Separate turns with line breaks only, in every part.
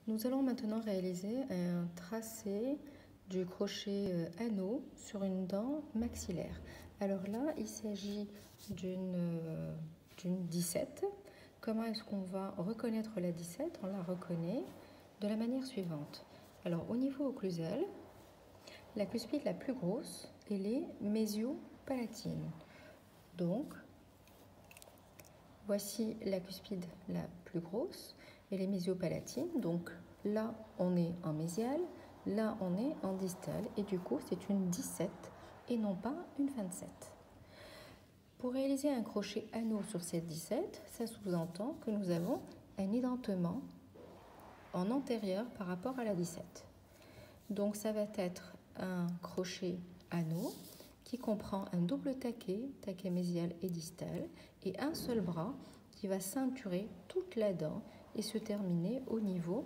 Nous allons maintenant réaliser un tracé du crochet anneau sur une dent maxillaire. Alors là, il s'agit d'une 17. Comment est-ce qu'on va reconnaître la 17? On la reconnaît de la manière suivante. Alors au niveau occlusal, la cuspide la plus grosse, elle est mésio-palatine. Donc, voici la cuspide la plus grosse, elle est mésio-palatine. Donc là, on est en mésial, là, on est en distal. Et du coup, c'est une 17 et non pas une 27. Pour réaliser un crochet anneau sur cette 17, ça sous-entend que nous avons un édentement en antérieur par rapport à la 17. Donc ça va être un crochet anneau qui comprend un double taquet, taquet mésial et distal, et un seul bras qui va ceinturer toute la dent et se terminer au niveau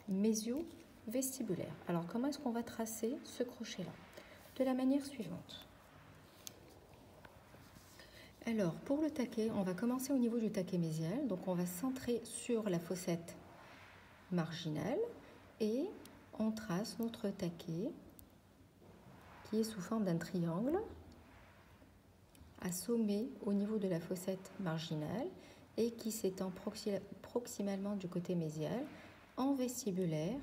mésio-vestibulaire. Alors comment est-ce qu'on va tracer ce crochet-là? De la manière suivante. Alors pour le taquet, on va commencer au niveau du taquet mésial, donc on va centrer sur la fossette marginale et on trace notre taquet qui est sous forme d'un triangle assommé au niveau de la fossette marginale et qui s'étend proximalement du côté mésial en vestibulaire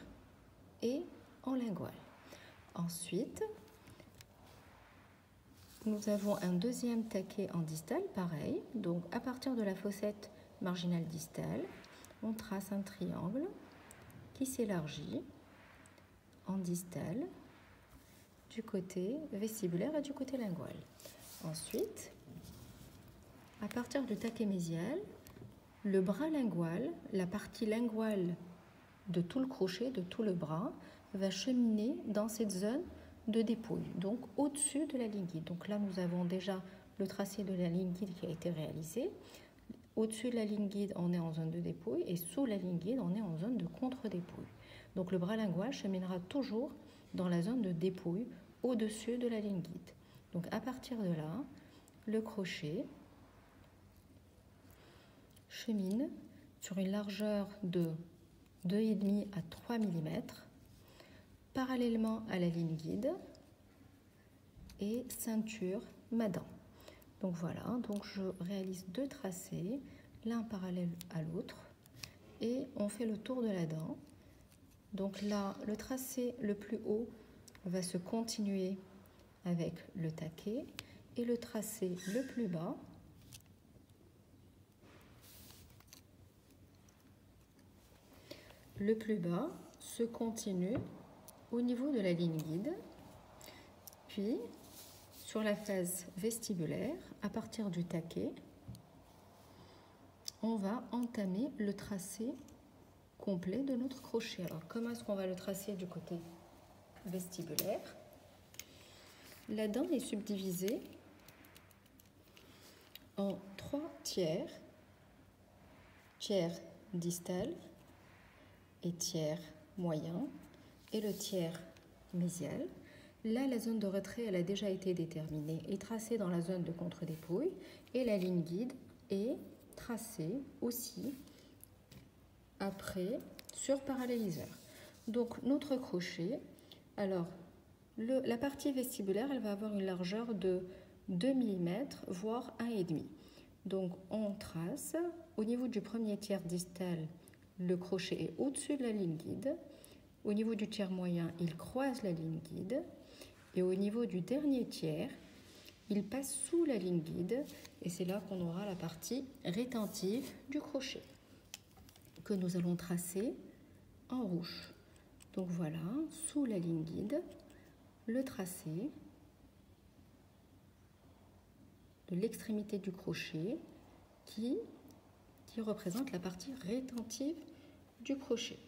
et en lingual. Ensuite, nous avons un deuxième taquet en distal, pareil. Donc à partir de la fossette marginale distale, on trace un triangle qui s'élargit en distal du côté vestibulaire et du côté lingual. Ensuite, à partir du taquet mésial, le bras lingual, la partie linguale de tout le crochet, de tout le bras, va cheminer dans cette zone de dépouille, donc au-dessus de la ligne guide. Donc là, nous avons déjà le tracé de la ligne guide qui a été réalisé. Au-dessus de la ligne guide, on est en zone de dépouille et sous la ligne guide, on est en zone de contre-dépouille. Donc le bras lingual cheminera toujours dans la zone de dépouille au-dessus de la ligne guide. Donc à partir de là, le crochet chemine sur une largeur de 2,5 à 3 mm parallèlement à la ligne guide et ceinture ma dent. Donc voilà, donc je réalise deux tracés, l'un parallèle à l'autre et on fait le tour de la dent. Donc là, le tracé le plus haut va se continuer avec le taquet et le tracé le plus bas se continue au niveau de la ligne guide, puis sur la phase vestibulaire, à partir du taquet, on va entamer le tracé complet de notre crochet. Alors comment est-ce qu'on va le tracer du côté vestibulaire? La dent est subdivisée en 3 tiers, tiers distal et tiers moyen, et le tiers mésial. Là, la zone de retrait, elle a déjà été déterminée et tracée dans la zone de contre-dépouille, et la ligne guide est tracée aussi après sur paralléliseur. Donc notre crochet, alors la partie vestibulaire, elle va avoir une largeur de 2 mm, voire 1,5. Donc on trace au niveau du premier tiers distal, le crochet est au-dessus de la ligne guide. Au niveau du tiers moyen, il croise la ligne guide. Et au niveau du dernier tiers, il passe sous la ligne guide. Et c'est là qu'on aura la partie rétentive du crochet que nous allons tracer en rouge. Donc voilà, sous la ligne guide, le tracé de l'extrémité du crochet qui représente la partie rétentive du crochet.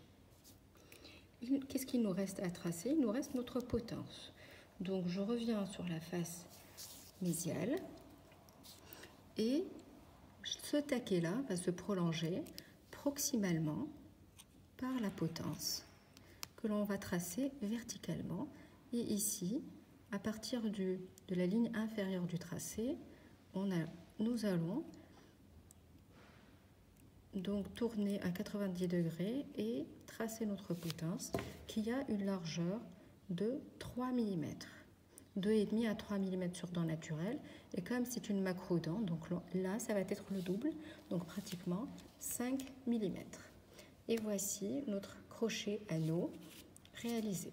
Qu'est-ce qu'il nous reste à tracer? Il nous reste notre potence. Donc je reviens sur la face mésiale et ce taquet-là va se prolonger proximalement par la potence que l'on va tracer verticalement. Et ici, à partir de la ligne inférieure du tracé, nous allons donc tourner à 90 degrés et tracer notre potence qui a une largeur de 3 mm. 2,5 à 3 mm sur dent naturelle. Et comme c'est une macro-dent, donc là, ça va être le double, donc pratiquement 5 mm. Et voici notre crochet anneau réalisé.